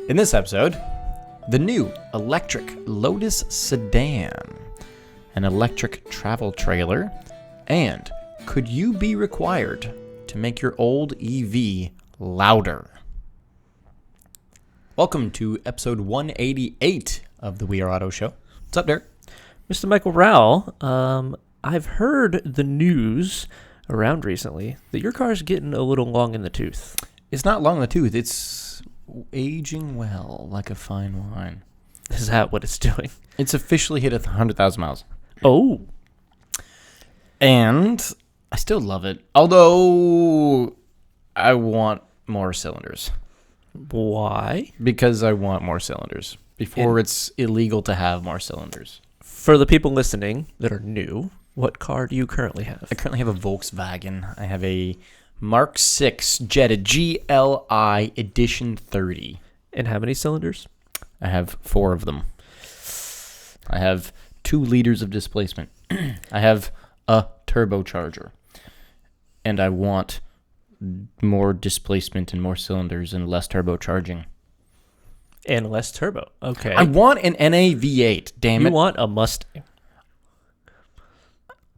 In this episode, the new electric Lotus Sedan, an electric travel trailer, and could you be required to make your old EV louder? Welcome to episode 188 of the We Are Auto Show. What's up, Derek? Mr. Michael Rowell, I've heard the news around recently that your car's getting a little long in the tooth. It's not long in the tooth. It's aging well, like a fine wine. Is that what it's doing? It's officially hit 100,000 miles. Oh. And I still love it. Although I want more cylinders. Why? Because I want more cylinders. Before it's illegal to have more cylinders. For the people listening that are new, what car do you currently have? I currently have a Volkswagen. I have a Mark 6 Jetta GLI Edition 30. And how many cylinders? I have 4 of them. I have 2 liters of displacement. I have a turbocharger. And I want more displacement and more cylinders and less turbocharging. And less turbo. Okay. I want an NA V8, damn it. You want a Mustang?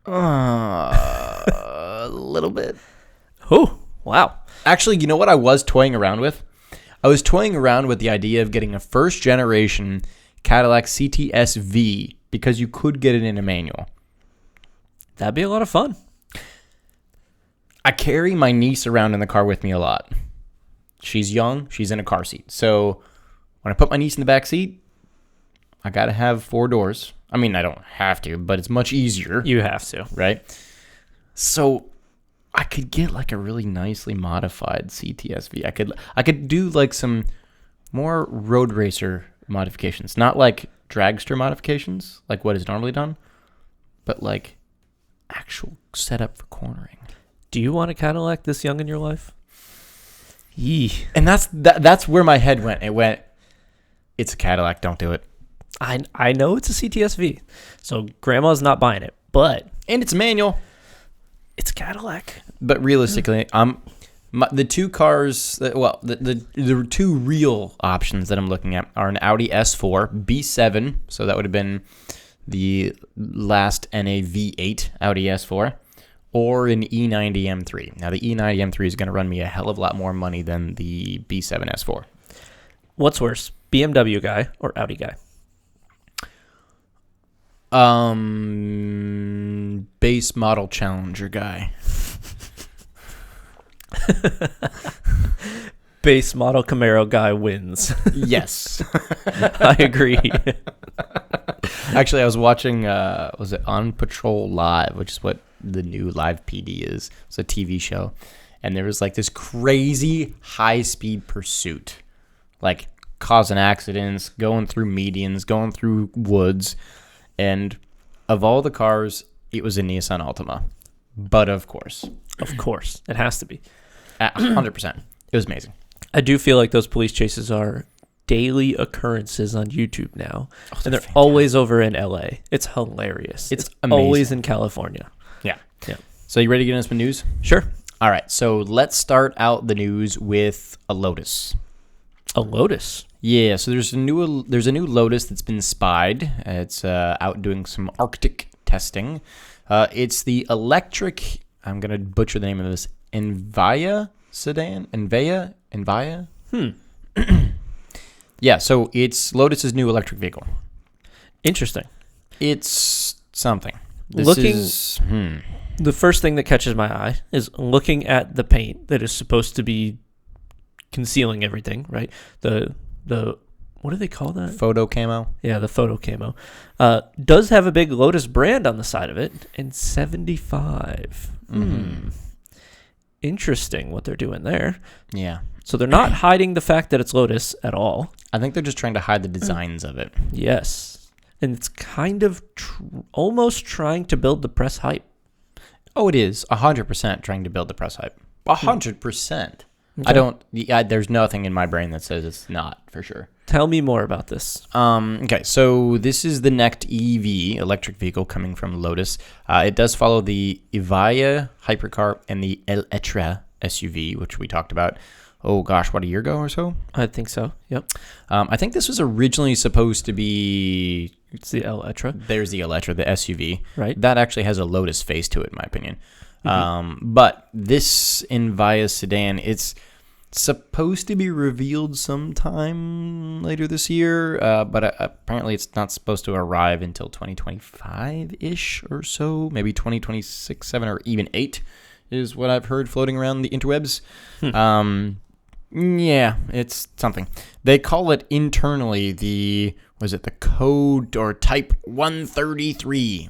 A little bit. Oh, wow. Actually, you know what I was toying around with? I was toying around with the idea of getting a first-generation Cadillac CTS V because you could get it in a manual. That'd be a lot of fun. I carry my niece around in the car with me a lot. She's young. She's in a car seat. So when I put my niece in the back seat, I got to have 4 doors. I mean, I don't have to, but it's much easier. You have to. Right? So I could get like a really nicely modified CTS-V. I could do like some more road racer modifications. Not like dragster modifications, like what is normally done, but like actual setup for cornering. Do you want a Cadillac this young in your life? Yee. And that's where my head went. It went, it's a Cadillac, don't do it. I know it's a CTS-V, so grandma's not buying it, but... And it's a manual. It's a Cadillac. But realistically, the two cars, the 2 real options that I'm looking at are an Audi S4 B7, so that would have been the last NA V8 Audi S4, or an E90 M3. Now, the E90 M3 is going to run me a hell of a lot more money than the B7 S4. What's worse, BMW guy or Audi guy? Base model Challenger guy. Base model Camaro guy wins. Yes. I agree. Actually, I was watching, was it On Patrol Live, which is what the new Live PD is. It's a TV show. And there was like this crazy high-speed pursuit. Like causing accidents, going through medians, going through woods. And of all the cars, it was a Nissan Altima. But of course. Of course. It has to be. 100%. It was amazing. I do feel like those police chases are daily occurrences on YouTube now. Oh, and they're always over in LA. It's hilarious. It's amazing. Always in California. Yeah. Yeah. So you ready to get into some news? Sure. All right. So let's start out the news with a Lotus. A Lotus? Yeah, so there's a new Lotus that's been spied. It's out doing some Arctic testing. It's the electric, I'm going to butcher the name of this, Envya Sedan? Envya? Yeah, so it's Lotus's new electric vehicle. Interesting. It's something. The first thing that catches my eye is looking at the paint that is supposed to be concealing everything, right? The what do they call that? Photo camo? Yeah, the photo camo. Does have a big Lotus brand on the side of it, and 75. Interesting what they're doing there. Yeah. So they're not hiding the fact that it's Lotus at all. I think they're just trying to hide the designs of it. Yes. And it's kind of almost trying to build the press hype. Oh, it is 100% trying to build the press hype. 100%. Okay. There's nothing in my brain that says it's not, for sure. Tell me more about this. Okay, so this is the next EV, electric vehicle, coming from Lotus. It does follow the Evija hypercar and the Electra SUV, which we talked about oh gosh, what, a year ago or so? I think so. Yep. I think this was originally supposed to be... It's the Electra. There's the Electra, the SUV. Right. That actually has a Lotus face to it, in my opinion. But this Envya Sedan, it's supposed to be revealed sometime later this year, but apparently it's not supposed to arrive until 2025-ish or so, maybe 2026, 7, or even 8 is what I've heard floating around the interwebs. Yeah, it's something. They call it internally the code or type 133.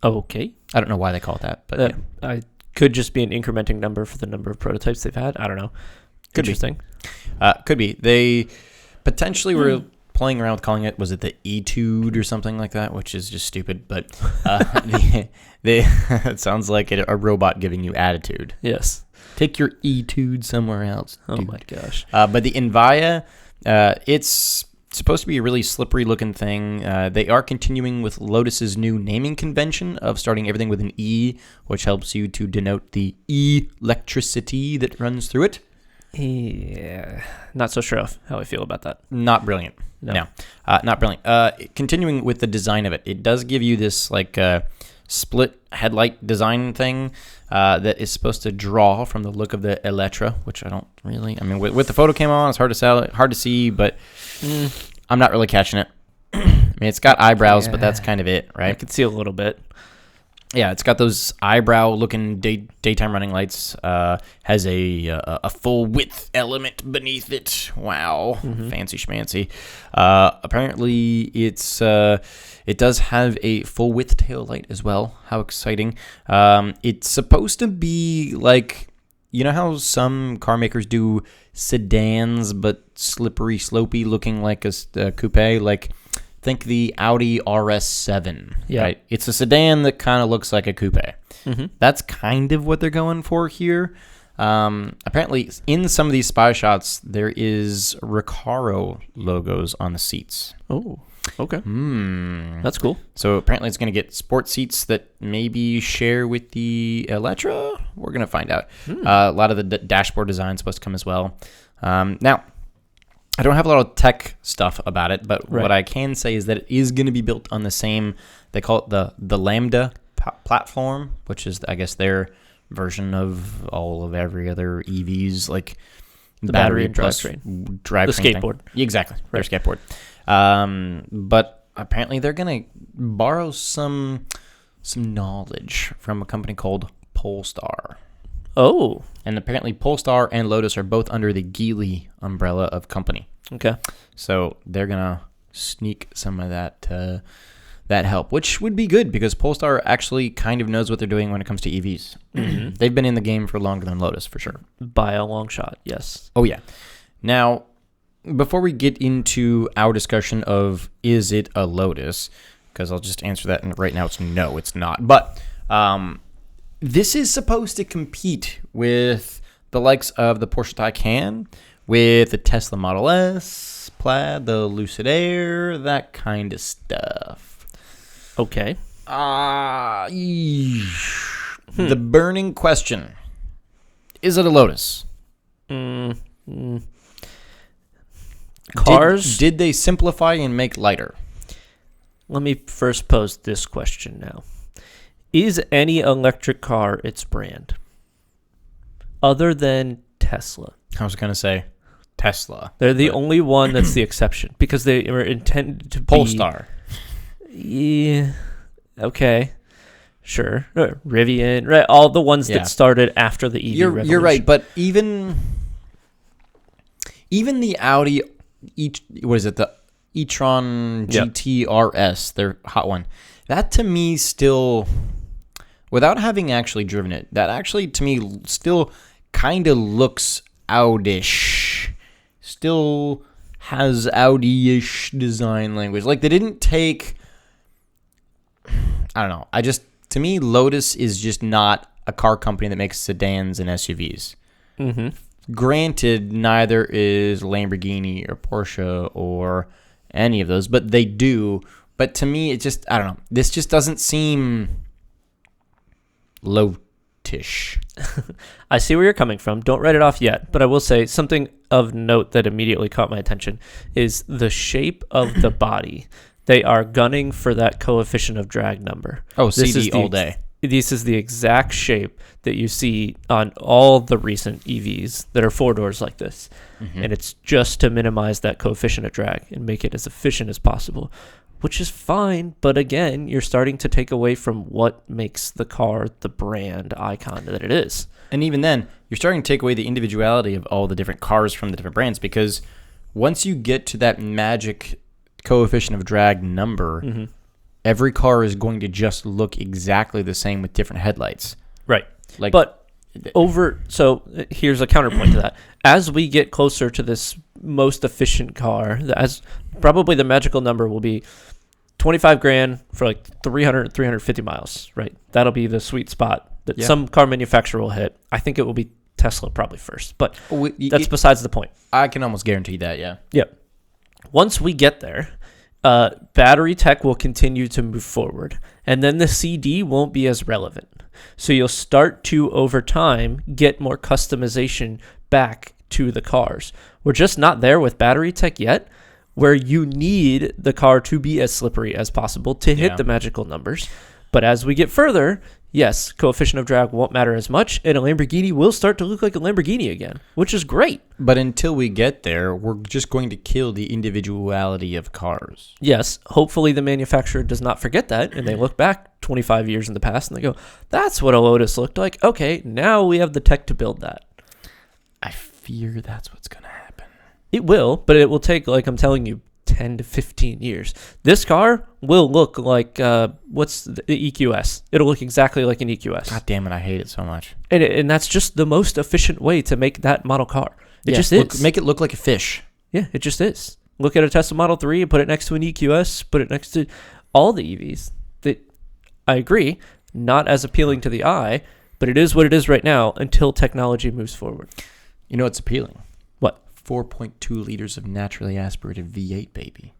Okay. I don't know why they call it that, but yeah. I could just be an incrementing number for the number of prototypes they've had. I don't know. Interesting. Could be. They potentially were playing around with calling it, was it the Etude or something like that, which is just stupid, but it sounds like a robot giving you attitude. Yes. Take your Etude somewhere else. Oh my gosh. But the Envya, it's supposed to be a really slippery looking thing. They are continuing with Lotus's new naming convention of starting everything with an E, which helps you to denote the electricity that runs through it. Yeah, not so sure how I feel about that. Not brilliant. No, not brilliant. Continuing with the design of it, it does give you this like split headlight design thing that is supposed to draw from the look of the Electra, which I don't really. I mean, with the photo cam on, it's hard to see, but I'm not really catching it. I mean, it's got eyebrows, but that's kind of it, right? I could see a little bit. Yeah, it's got those eyebrow-looking daytime running lights. Has a full-width element beneath it. Wow, fancy schmancy. Apparently, it does have a full-width tail light as well. How exciting! It's supposed to be like, you know how some car makers do sedans, but slippery, slopey, looking like a coupe, like. Think the Audi RS7, right? It's a sedan that kind of looks like a coupe. That's kind of what they're going for here. Apparently, in some of these spy shots, there is Recaro logos on the seats. Oh, okay. That's cool. So apparently it's going to get sport seats that maybe share with the Electra. We're going to find out. A lot of the dashboard design is supposed to come as well. Now, I don't have a lot of tech stuff about it, but what I can say is that it is going to be built on the same, they call it the Lambda platform, which is, I guess, their version of all of every other EVs, like the battery and drivetrain. The skateboard. Thing. Exactly, their skateboard. But apparently they're going to borrow some knowledge from a company called Polestar. Oh. And apparently Polestar and Lotus are both under the Geely umbrella of company. Okay. So they're going to sneak some of that help, which would be good because Polestar actually kind of knows what they're doing when it comes to EVs. They've been in the game for longer than Lotus, for sure. By a long shot, yes. Oh, yeah. Now, before we get into our discussion of is it a Lotus, because I'll just answer that, and right now it's no, it's not. But this is supposed to compete with the likes of the Porsche Taycan, with the Tesla Model S, Plaid, the Lucid Air, that kind of stuff. Okay. The burning question. Is it a Lotus? Cars? Did they simplify and make lighter? Let me first pose this question now. Is any electric car its brand? Other than Tesla. I was going to say Tesla. They're the only one that's the exception because they were intended to be... Polestar. Yeah. Okay. Sure. Rivian. Right. All the ones that started after the EV revolution. You're right, but even the Audi, what is it, the e-tron GT RS, their hot one, that to me still... Without having actually driven it, that actually, to me, still kind of looks Audi-ish. Still has Audi-ish design language. Like, they didn't take... I don't know. To me, Lotus is just not a car company that makes sedans and SUVs. Granted, neither is Lamborghini or Porsche or any of those, but they do. But to me, it just... I don't know. This just doesn't seem... low-tish. I see where you're coming from. Don't write it off yet, but I will say something of note that immediately caught my attention is the shape of the body. They are gunning for that coefficient of drag number. Oh, CD all day. This is the exact shape that you see on all the recent EVs that are 4 doors like this. Mm-hmm. And it's just to minimize that coefficient of drag and make it as efficient as possible, which is fine. But again, you're starting to take away from what makes the car the brand icon that it is. And even then, you're starting to take away the individuality of all the different cars from the different brands, because once you get to that magic coefficient of drag number, Mm-hmm. every car is going to just look exactly the same with different headlights. Right. Like, but so here's a counterpoint to that. As we get closer to this most efficient car, as probably the magical number will be 25 grand for like 350 miles, right? That'll be the sweet spot that some car manufacturer will hit. I think it will be Tesla probably first, but that's besides the point. I can almost guarantee that, yeah. Yep. Once we get there, battery tech will continue to move forward, and then the CD won't be as relevant. So you'll start to, over time, get more customization back to the cars. We're just not there with battery tech yet, where you need the car to be as slippery as possible to hit the magical numbers. But as we get further, yes, coefficient of drag won't matter as much, and a Lamborghini will start to look like a Lamborghini again, which is great. But until we get there, we're just going to kill the individuality of cars. Yes, hopefully the manufacturer does not forget that, and they look back 25 years in the past, and they go, that's what a Lotus looked like. Okay, now we have the tech to build that. I fear that's what's going to happen. It will, but it will take, like I'm telling you, 10 to 15 years. This car will look like, what's the EQS? It'll look exactly like an EQS. God damn it, I hate it so much. And that's just the most efficient way to make that model car. It just is. Make it look like a fish. Yeah, it just is. Look at a Tesla Model 3 and put it next to an EQS, put it next to all the EVs. I agree, not as appealing to the eye, but it is what it is right now until technology moves forward. You know what's appealing? What? 4.2 liters of naturally aspirated V8, baby.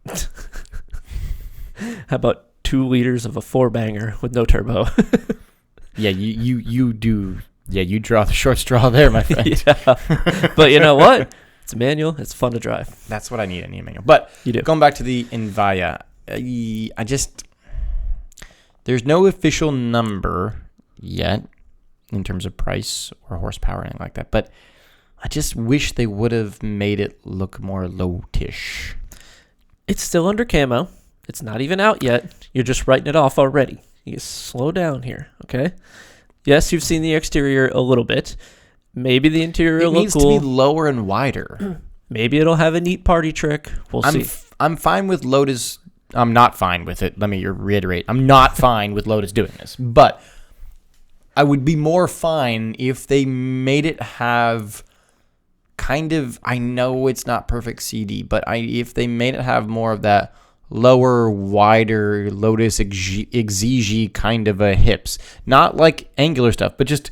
How about 2 liters of a 4-banger with no turbo? Yeah, you do. Yeah, you draw the short straw there, my friend. Yeah. But you know what? It's a manual. It's fun to drive. That's what I need. I need a manual. But you do. Going back to the Envya, there's no official number yet in terms of price or horsepower or anything like that. But I just wish they would have made it look more low-tish. It's still under camo. It's not even out yet. You're just writing it off already. You slow down here, okay? Yes, you've seen the exterior a little bit. Maybe the interior will look cool. It needs to be lower and wider. Maybe it'll have a neat party trick. We'll see. I'm fine with Lotus. I'm not fine with it. Let me reiterate. I'm not fine with Lotus doing this. But I would be more fine if they made it have kind of, I know it's not perfect CD, but if they made it have more of that lower, wider Lotus exige kind of a hips. Not like angular stuff, but just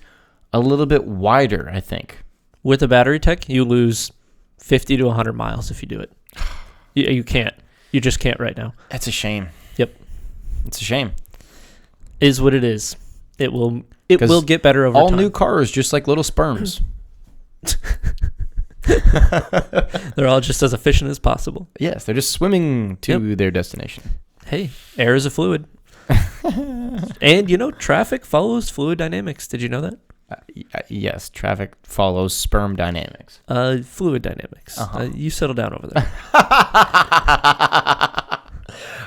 a little bit wider, I think. With the battery tech, you lose 50 to 100 miles if you do it. You can't. You just can't right now. That's a shame. Yep. It's a shame. Is what it is. It will get better over time. All time. new cars, just like little sperms. They're all just as efficient as possible. Yes, they're just swimming to their destination. Hey, air is a fluid. And, traffic follows fluid dynamics. Did you know that? Yes, traffic follows sperm dynamics. Fluid dynamics. You settle down over there.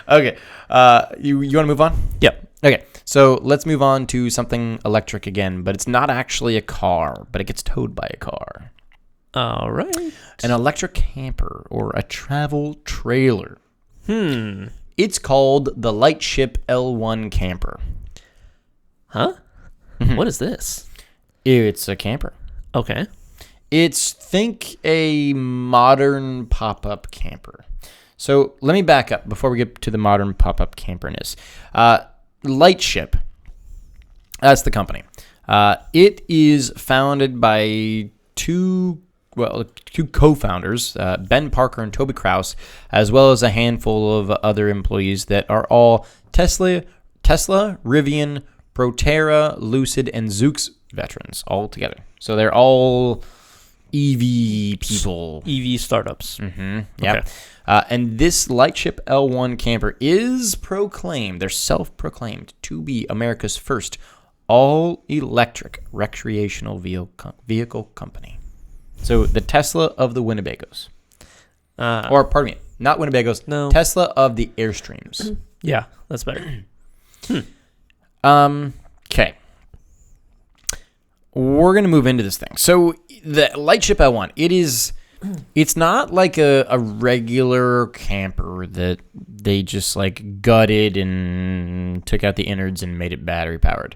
Okay. You want to move on? Yep. Okay. So let's move on to something electric again, but it's not actually a car, but it gets towed by a car. All right. An electric camper or a travel trailer. It's called the Lightship L1 Camper. Huh? Mm-hmm. What is this? It's a camper. Okay. Think a modern pop-up camper. So let me back up before we get to the modern pop-up camperness. Lightship, that's the company. It is founded by two co-founders, Ben Parker and Toby Kraus, as well as a handful of other employees that are all Tesla, Rivian, Proterra, Lucid, and Zoox veterans all together. So they're all EV people. EV startups. Mm-hmm. Yeah. Okay. And this Lightship L1 Camper is proclaimed, they're self-proclaimed, to be America's first all-electric recreational vehicle company. So the Tesla of the Winnebagos. Or, pardon me, not Winnebagos. No. Tesla of the Airstreams. Yeah, that's better. Okay. We're going to move into this thing. So the Lightship L1, it's not like a regular camper that they just like gutted and took out the innards and made it battery powered.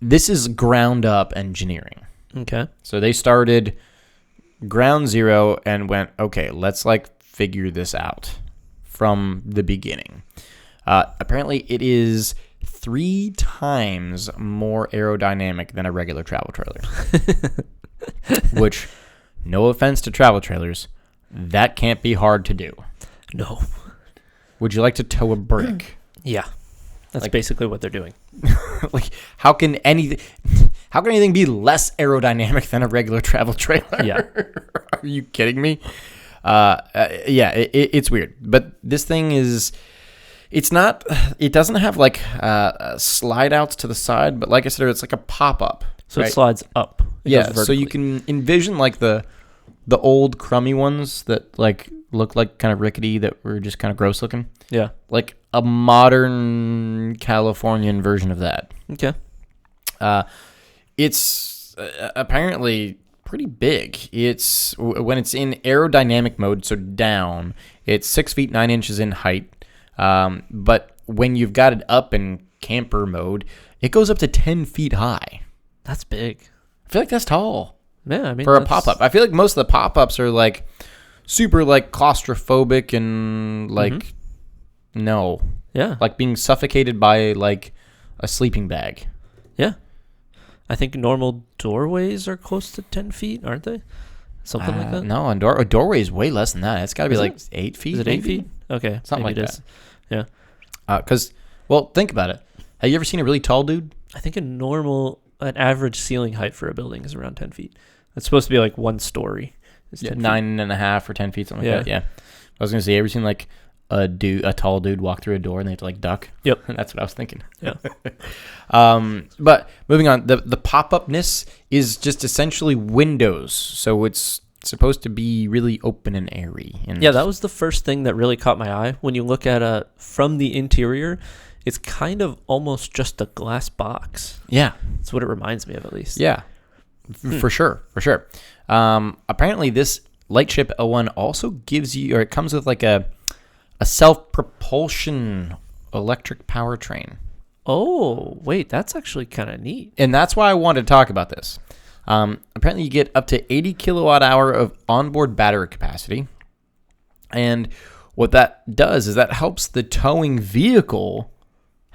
This is ground up engineering. Okay. So they started ground zero and went, okay, let's like figure this out from the beginning. Apparently it is 3 times more aerodynamic than a regular travel trailer. Which, no offense to travel trailers, that can't be hard to do. No. Would you like to tow a brick? Yeah. That's basically what they're doing. Like, how can anything be less aerodynamic than a regular travel trailer? Yeah. Are you kidding me? Yeah, it's weird. But this thing it doesn't have like slide outs to the side, but like I said, it's like a pop-up. So right? it slides up. It goes so you can envision like the old crummy ones that like look like kind of rickety, that were just kind of gross looking. Yeah. Like a modern Californian version of that. Okay. It's apparently pretty big. It's when it's in aerodynamic mode, so down, it's 6 feet 9 inches in height. But when you've got it up in camper mode, it goes up to 10 feet high. That's big. I feel like that's tall. Yeah, I mean, for a pop-up. I feel like most of the pop-ups are like super like claustrophobic and like no. Yeah. Like being suffocated by like a sleeping bag. Yeah. I think normal doorways are close to 10 feet, aren't they? Something like that? No, a doorway is way less than that. It's got to be like 8 feet. Is it 8 feet? Okay. Something maybe like it that. is. Yeah. Because, well, think about it. Have you ever seen a really tall dude? I think an average ceiling height for a building is around 10 feet. It's supposed to be like 1 story. It's 10 feet. 9.5 or 10 feet, something like that. Yeah. I was going to say, ever seen like a tall dude walk through a door and they have to like duck? Yep. That's what I was thinking. Yeah. But moving on, the pop-upness is just essentially windows. So it's supposed to be really open and airy. Yeah, that was the first thing that really caught my eye. When you look at from the interior, it's kind of almost just a glass box. Yeah. That's what it reminds me of, at least. Yeah. For sure. Apparently this Lightship L1 also gives you, or it comes with like a self-propulsion electric powertrain. Oh, wait, that's actually kind of neat. And that's why I wanted to talk about this. Apparently you get up to 80 kilowatt hour of onboard battery capacity. And what that does is that helps the towing vehicle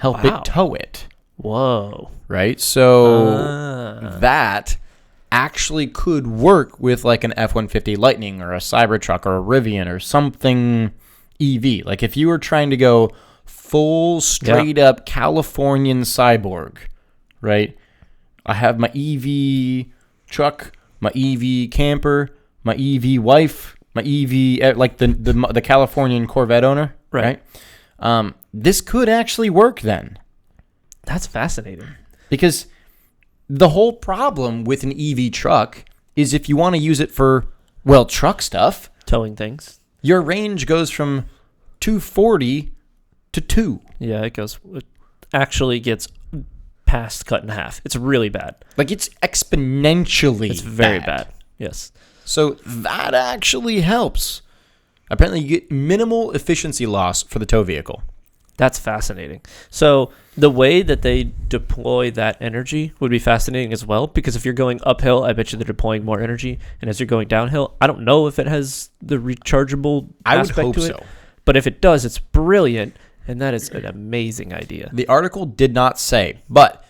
it tow it. Whoa. Right? So that actually could work with like an F-150 Lightning or a Cybertruck or a Rivian or something EV. Like if you were trying to go full straight up Californian cyborg, right? I have my EV truck, my EV camper, my EV wife, my EV, like the Californian Corvette owner, right? This could actually work then. That's fascinating. Because the whole problem with an EV truck is if you want to use it for, well, truck stuff. Towing things. Your range goes from 240 to 2. Yeah, it actually gets past cut in half. It's really bad. Like it's exponentially It's very bad. Yes. So that actually helps. Apparently you get minimal efficiency loss for the tow vehicle. That's fascinating. So the way that they deploy that energy would be fascinating as well, because if you're going uphill, I bet you they're deploying more energy. And as you're going downhill, I don't know if it has the rechargeable aspect to it. So. But if it does, it's brilliant. And that is an amazing idea. The article did not say, but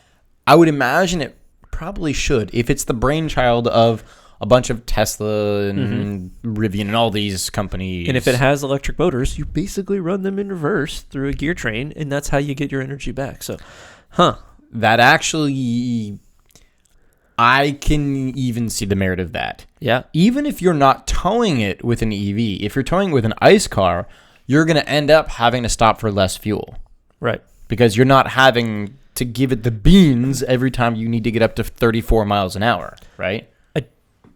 I would imagine it probably should if it's the brainchild of a bunch of Tesla and Rivian and all these companies. And if it has electric motors, you basically run them in reverse through a gear train, and that's how you get your energy back. So, that actually I can even see the merit of that. Yeah. Even if you're not towing it with an EV, if you're towing it with an ICE car, you're going to end up having to stop for less fuel. Right. Because you're not having to give it the beans every time you need to get up to 34 miles an hour, right? I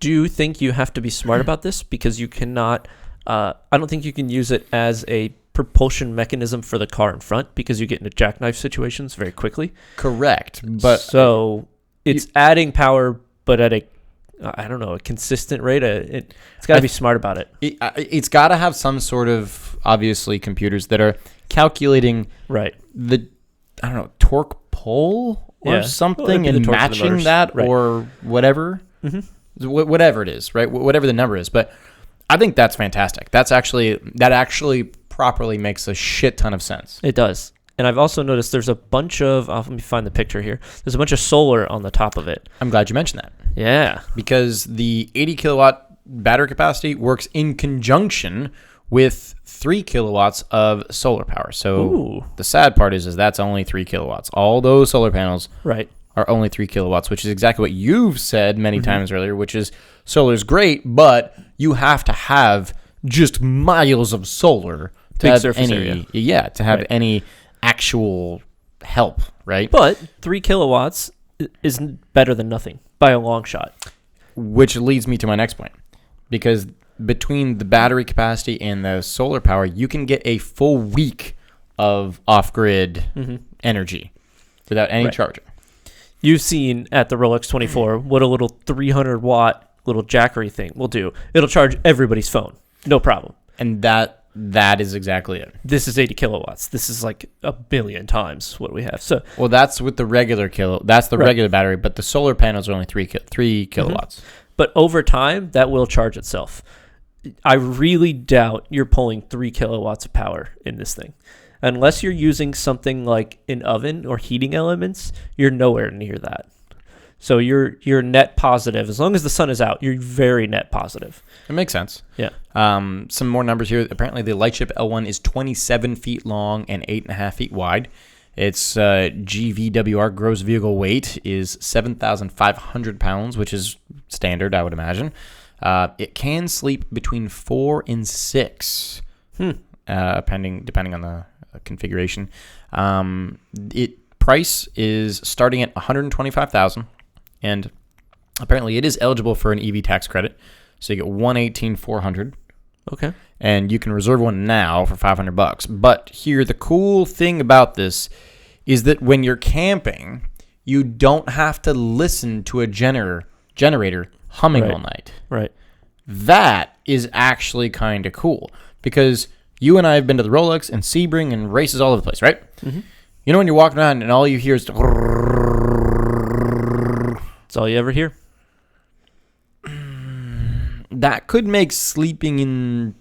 do think you have to be smart about this because you cannot, I don't think you can use it as a propulsion mechanism for the car in front because you get into jackknife situations very quickly. Correct. But so it's adding power, but at a consistent rate. It's got to be smart about it. It's got to have some sort of, obviously, computers that are calculating the, torque pull or something and matching that or whatever. Mm-hmm. Whatever it is, right? Whatever the number is. But I think that's fantastic. That actually properly makes a shit ton of sense. It does. And I've also noticed there's a bunch of, let me find the picture here. There's a bunch of solar on the top of it. I'm glad you mentioned that. Yeah. Because the 80 kilowatt battery capacity works in conjunction with 3 kilowatts of solar power. So the sad part is that's only 3 kilowatts. All those solar panels are only 3 kilowatts, which is exactly what you've said many times earlier, which is solar's great, but you have to have just miles of solar to Big have surface any, area. Yeah, to have any actual help, right? But 3 kilowatts is better than nothing by a long shot. Which leads me to my next point. Because between the battery capacity and the solar power, you can get a full week of off-grid energy without any charging. You've seen at the Rolex 24 what a little 300-watt little jackery thing will do. It'll charge everybody's phone. No problem. And that is exactly it. This is 80 kilowatts. This is like a billion times what we have. So, well, that's with the regular regular battery, but the solar panels are only 3 kilowatts. But over time, that will charge itself. I really doubt you're pulling 3 kilowatts of power in this thing. Unless you're using something like an oven or heating elements, you're nowhere near that. So you're net positive. As long as the sun is out, you're very net positive. It makes sense. Yeah. Some more numbers here. Apparently, the Lightship L1 is 27 feet long and 8.5 feet wide. Its GVWR, gross vehicle weight, is 7,500 pounds, which is standard, I would imagine. It can sleep between 4 and 6, depending on the configuration. Price is starting at $125,000, and apparently it is eligible for an EV tax credit. So you get $118,400. Okay. And you can reserve one now for $500. But here, the cool thing about this is that when you're camping, you don't have to listen to a generator humming all night. Right. That is actually kind of cool because you and I have been to the Rolex and Sebring and races all over the place, right? Mm-hmm. You know when you're walking around and all you hear is... That's all you ever hear? That could make sleeping in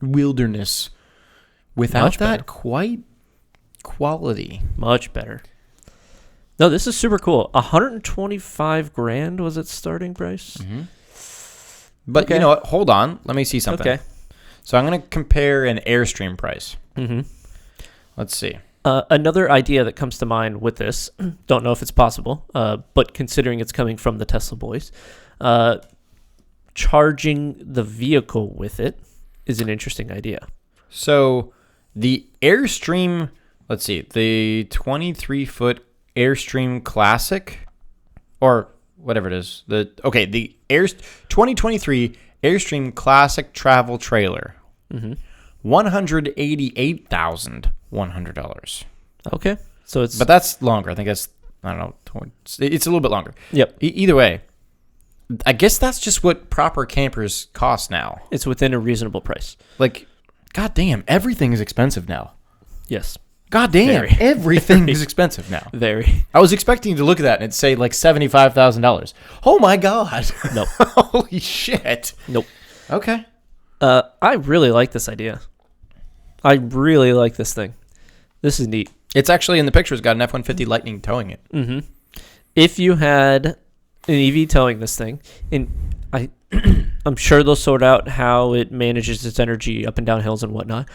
wilderness without that quite quality. Much better. No, this is super cool. $125,000 was its starting price? Mm-hmm. But you know what? Hold on. Let me see something. Okay. So I'm going to compare an Airstream price. Mm-hmm. Let's see. Another idea that comes to mind with this, don't know if it's possible, but considering it's coming from the Tesla boys, charging the vehicle with it is an interesting idea. So the Airstream, let's see, the 23-foot Airstream Classic, or whatever it is, the 2023 Airstream Classic Travel Trailer, $188,100. Okay, but that's longer. I think that's, I don't know, it's a little bit longer. Yep. Either way, I guess that's just what proper campers cost now. It's within a reasonable price. Like, goddamn, everything is expensive now. Yes. Goddamn, everything is expensive now. Very. I was expecting to look at that and it'd say like $75,000. Oh my god. Nope. Holy shit. Nope. Okay. I really like this idea. I really like this thing. This is neat. It's actually in the picture. It's got an F-150 Lightning towing it. Mm-hmm. If you had an EV towing this thing, and I'm sure they'll sort out how it manages its energy up and down hills and whatnot.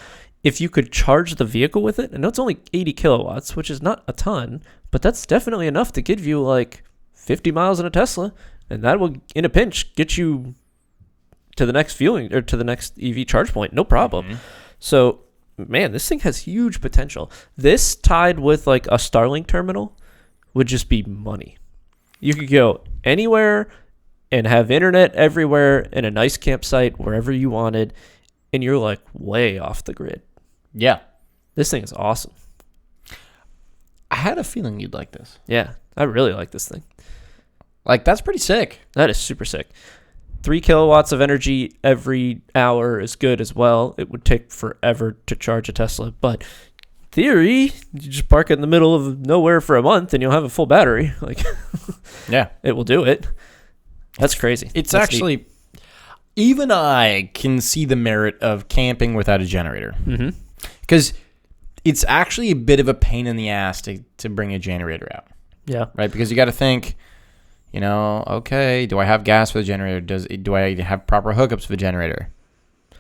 If you could charge the vehicle with it, I know it's only 80 kilowatts, which is not a ton, but that's definitely enough to give you like 50 miles in a Tesla, and that will, in a pinch, get you to the next fueling or to the next EV charge point. No problem. Mm-hmm. So, man, this thing has huge potential. This tied with like a Starlink terminal would just be money. You could go anywhere and have internet everywhere and a nice campsite wherever you wanted, and you're like way off the grid. Yeah. This thing is awesome. I had a feeling you'd like this. Yeah, I really like this thing. Like, that's pretty sick. That is super sick. 3 kilowatts of energy every hour is good as well. It would take forever to charge a Tesla, but theory, you just park it in the middle of nowhere for a month and you'll have a full battery. Like, yeah, it will do it. That's crazy. It's That's actually, neat. even I can see the merit of camping without a generator. Mm-hmm. Because it's actually a bit of a pain in the ass to bring a generator out. Yeah. Right? Because you got to think, okay, do I have gas for the generator? Do I have proper hookups for the generator?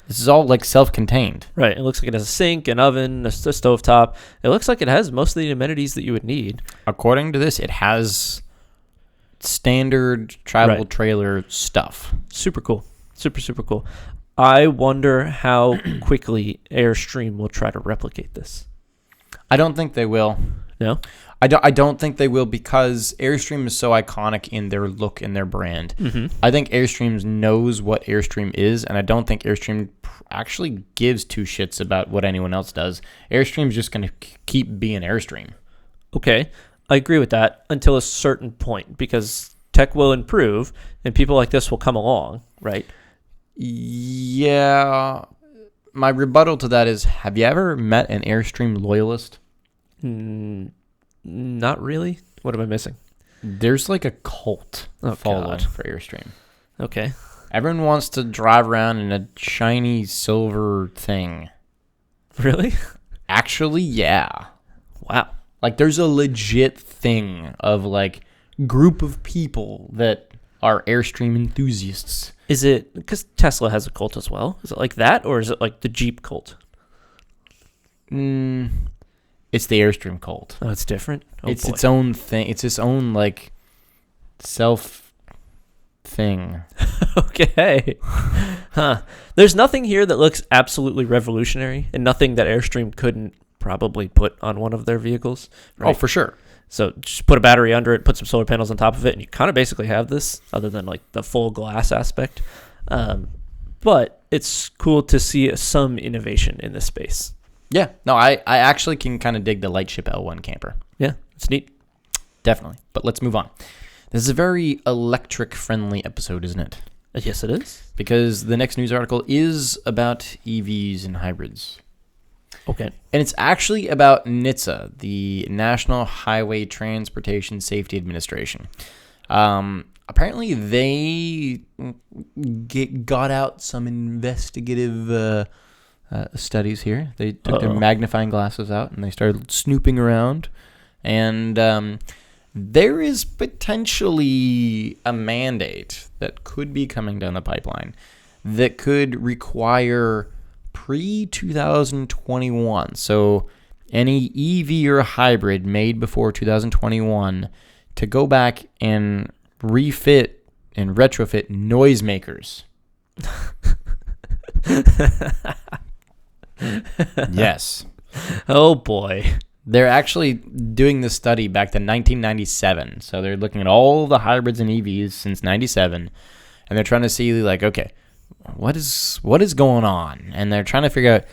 This is all like self-contained. Right. It looks like it has a sink, an oven, a stovetop. It looks like it has most of the amenities that you would need. According to this, it has standard travel trailer stuff. Super cool. Super, super cool. I wonder how quickly Airstream will try to replicate this. I don't think they will. No? I don't think they will, because Airstream is so iconic in their look and their brand. Mm-hmm. I think Airstream knows what Airstream is, and I don't think Airstream actually gives two shits about what anyone else does. Airstream's just going to keep being Airstream. Okay. I agree with that until a certain point, because tech will improve and people like this will come along, right? Yeah. My rebuttal to that is, have you ever met an Airstream loyalist? Not really. What am I missing? There's like a cult following God. for Airstream. Okay. Everyone wants to drive around in a shiny silver thing. Really? Actually, yeah. Wow. Like, there's a legit thing of, like, group of people that are Airstream enthusiasts. Is it because Tesla has a cult as well? Is it like that, or is it like the Jeep cult? It's the Airstream cult. Oh, it's different? Oh, it's boy. its own thing. It's its own, like, self thing. Okay. Huh. There's nothing here that looks absolutely revolutionary, and nothing that Airstream couldn't probably put on one of their vehicles. Right? Oh, for sure. So just put a battery under it, put some solar panels on top of it, and you kind of basically have this, other than like the full glass aspect. But it's cool to see some innovation in this space. Yeah. No, I actually can kind of dig the Lightship L1 Camper. Yeah, it's neat. Definitely. But let's move on. This is a very electric-friendly episode, isn't it? Yes, it is. Because the next news article is about EVs and hybrids. Okay. And it's actually about NHTSA, the National Highway Transportation Safety Administration. Apparently, they got out some investigative studies here. They took their magnifying glasses out and they started snooping around. And there is potentially a mandate that could be coming down the pipeline that could require pre-2021. So any EV or hybrid made before 2021 to go back and refit and retrofit noisemakers. Yes. Oh, boy. They're actually doing this study back to 1997. So they're looking at all the hybrids and EVs since 97. And they're trying to see, like, okay, what is going on? And they're trying to figure out,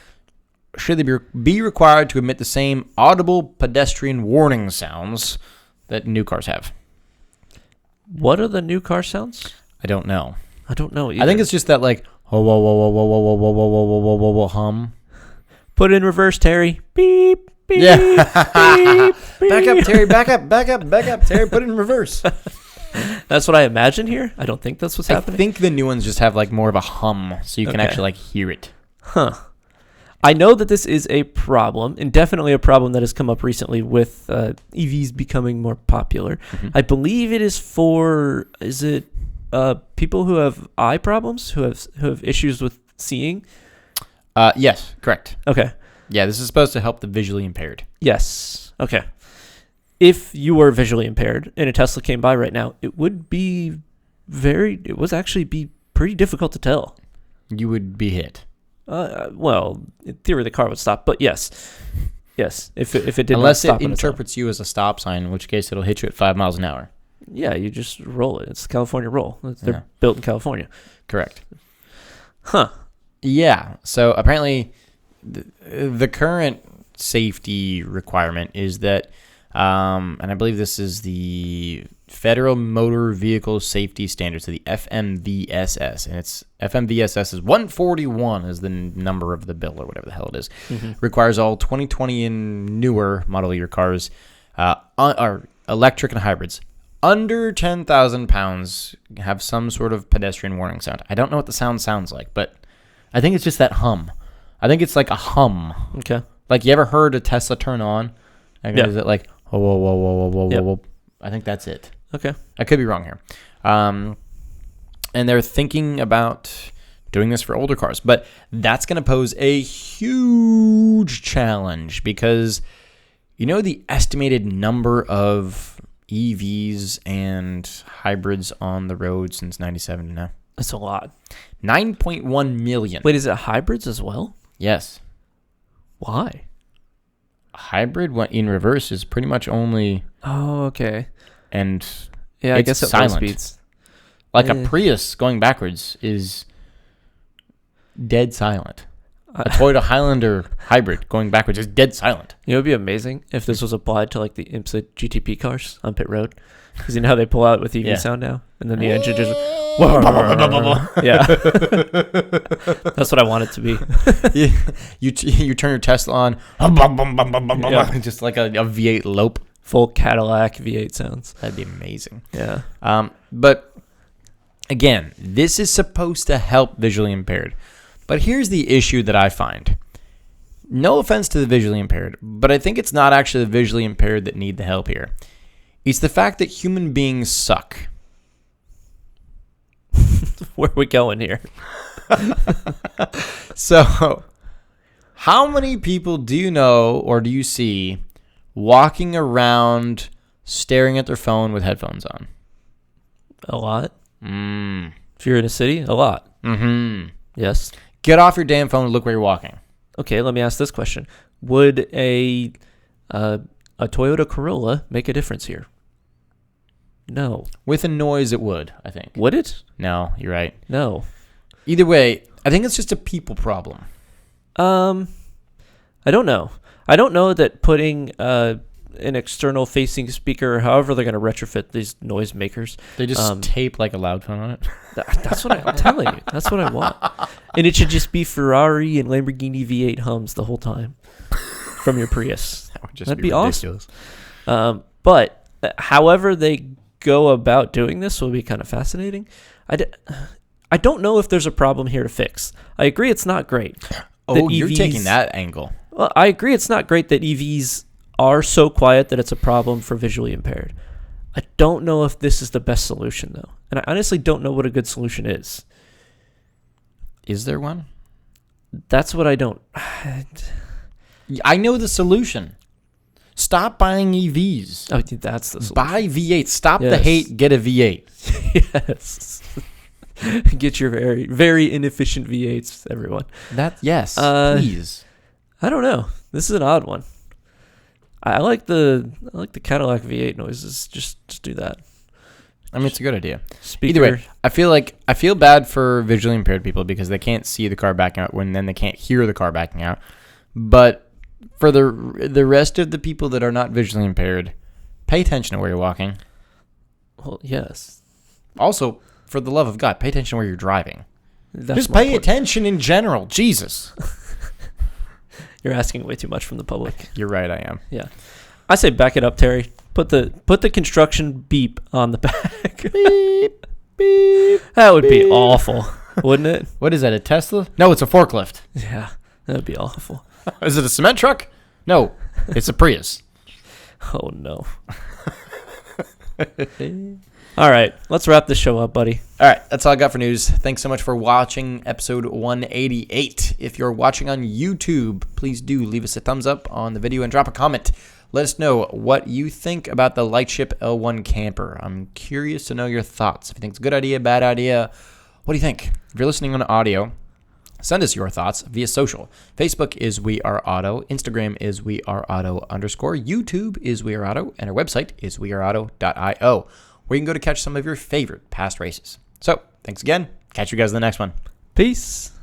should they be required to emit the same audible pedestrian warning sounds that new cars have? What are the new car sounds? I don't know. I don't know either. I think it's just that, like, whoa, whoa, whoa, whoa, whoa, whoa, whoa, whoa, whoa, whoa, whoa, whoa, whoa, hum. Put it in reverse, Terry. Beep, beep, Yeah. beep, beep. Back up, Terry. Back up, Terry. Put it in reverse. That's what I imagine here. I don't think that's what's I happening. think the new ones just have, like, more of a hum, so you can Okay. actually, like, hear it. Huh. I know that this is a problem, and definitely a problem that has come up recently with EVs becoming more popular. Mm-hmm. I believe it is for, is it people who have eye problems, who have issues with seeing? Yes, correct. Okay. Yeah, this is supposed to help the visually impaired. Yes. Okay. if you were visually impaired and a Tesla came by right now, it would actually be pretty difficult to tell. You would be hit. Well, in theory, the car would stop, but yes, if it did unless not stop it interprets you as a stop sign, in which case it'll hit you at 5 miles an hour. Yeah, you just roll it. It's the California roll. They're built in California. Correct. Huh. Yeah. So apparently, the current safety requirement is that, and I believe this is the Federal Motor Vehicle Safety Standards, so the FMVSS, and it's FMVSS is 141 is the number of the bill or whatever the hell it is. Mm-hmm. Requires all 2020 and newer model year cars, are electric and hybrids, under 10,000 pounds, have some sort of pedestrian warning sound. I don't know what the sound sounds like, but I think it's just that hum. I think it's like a hum. Okay. Like, you ever heard a Tesla turn on? Yeah. Is it like, whoa, whoa, whoa, whoa, whoa, whoa, whoa? I think that's it. Okay. I could be wrong here. And they're thinking about doing this for older cars. But that's going to pose a huge challenge because, you know, the estimated number of EVs and hybrids on the road since 97 to now? That's a lot. 9.1 million. Wait, is it hybrids as well? Yes. Why? Hybrid went in reverse is pretty much only... Oh, okay. And yeah, I guess at low silent. speeds. Like a Prius going backwards is dead silent. A Toyota Highlander hybrid going backwards is dead silent. You know, it would be amazing if this was applied to like the IMSA GTP cars on pit road. Because you know how they pull out with EV sound now? And then the engine just... yeah. That's what I want it to be. you turn your Tesla on, just like a V8 Lope. Full Cadillac V8 sounds. That'd be amazing. Yeah. But again, this is supposed to help visually impaired. But here's the issue that I find. No offense to the visually impaired, but I think it's not actually the visually impaired that need the help here. It's the fact that human beings suck. Where are we going here? So, how many people do you know or do you see walking around staring at their phone with headphones on? A lot. If you're in a city, a lot. Mm-hmm. Yes. Get off your damn phone and look where you're walking. Okay, let me ask this question. Would a Toyota Corolla make a difference here? No. With a noise, it would, I think. Would it? No, you're right. No. Either way, I think it's just a people problem. I don't know. I don't know that putting an external facing speaker, or however they're going to retrofit these noisemakers. They just tape like a loud phone on it. That's what I'm telling you. That's what I want. And it should just be Ferrari and Lamborghini V8 hums the whole time from your Prius. That'd be ridiculous. Awesome. But however they go about doing this will be kind of fascinating. I don't know if there's a problem here to fix. I agree it's not great. Oh, you're taking that angle. Well, I agree it's not great that EVs are so quiet that it's a problem for visually impaired. I don't know if this is the best solution, though. And I honestly don't know what a good solution is. Is there one? That's what I don't... I know the solution. Stop buying EVs. Oh, that's the solution. Buy V8. Stop the hate. Get a V8. Yes. Get your very, very inefficient V8s, everyone. Yes, please. I don't know. This is an odd one. I like the Cadillac V8 noises. Just do that. I mean, it's a good idea. Speaker. Either way, I feel bad for visually impaired people because they can't see the car backing out when then they can't hear the car backing out. But for the rest of the people that are not visually impaired, pay attention to where you're walking. Well, yes. Also, for the love of God, pay attention where you're driving. Just pay attention in general. Jesus. You're asking way too much from the public. You're right, I am. Yeah. I say back it up, Terry. Put the construction beep on the back. Beep, beep. That would be awful, wouldn't it? What is that, a Tesla? No, it's a forklift. Yeah, that would be awful. Is it a cement truck? No, it's a Prius. Oh, no. All right, let's wrap this show up, buddy. All right, that's all I got for news. Thanks so much for watching episode 188. If you're watching on YouTube, please do leave us a thumbs up on the video and drop a comment. Let us know what you think about the Lightship L1 Camper. I'm curious to know your thoughts. If you think it's a good idea, bad idea, what do you think? If you're listening on audio, send us your thoughts via social. Facebook is We Are Auto. Instagram is We Are Auto _. YouTube is We Are Auto. And our website is weareauto.io, where you can go to catch some of your favorite past races. So, thanks again. Catch you guys in the next one. Peace.